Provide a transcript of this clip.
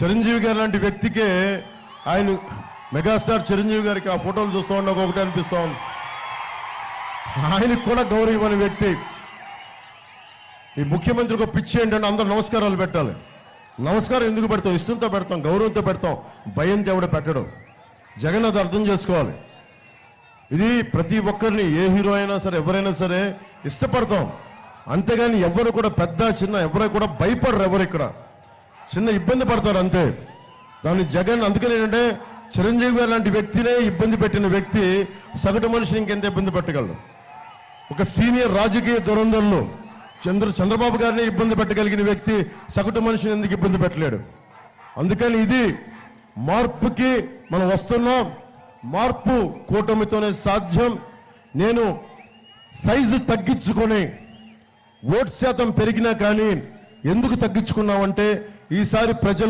చిరంజీవి గారు లాంటి వ్యక్తికే ఆయన మెగాస్టార్ చిరంజీవి గారికి ఆ ఫోటోలు చూస్తూ ఉన్నా ఒకటే అనిపిస్తూ ఉంది. ఆయనకు కూడా గౌరవం ఇవ్వని వ్యక్తి. ఈ ముఖ్యమంత్రికి ఒక పిచ్చి ఏంటంటే అందరూ నమస్కారాలు పెట్టాలి. నమస్కారం ఎందుకు పెడతాం? ఇష్టంతో పెడతాం, గౌరవంతో పెడతాం, భయంతో ఎవడ పెట్టడం. జగన్ అది అర్థం చేసుకోవాలి. ఇది ప్రతి ఒక్కరిని, ఏ హీరో అయినా సరే, ఎవరైనా సరే ఇష్టపడతాం. అంతేగాని ఎవరు కూడా పెద్ద చిన్న ఎవరు కూడా భయపడరు. ఎవరు ఇక్కడ చిన్న ఇబ్బంది పడతారు అంతే. దాన్ని జగన్ అందుకని ఏంటంటే చిరంజీవి గారు లాంటి వ్యక్తినే ఇబ్బంది పెట్టిన వ్యక్తి సగటు మనిషిని ఇంకెంత ఇబ్బంది పెట్టగలరు? ఒక సీనియర్ రాజకీయ దురంధరులు చంద్రబాబు గారిని ఇబ్బంది పెట్టగలిగిన వ్యక్తి సగటు మనిషిని ఎందుకు ఇబ్బంది పెట్టలేడు? అందుకని ఇది మార్పుకి మనం వస్తున్నాం. మార్పు కూటమితోనే సాధ్యం. నేను సైజు తగ్గించుకొని ఓటు శాతం పెరిగినా కానీ ఎందుకు తగ్గించుకున్నామంటే ఈసారి ప్రజలు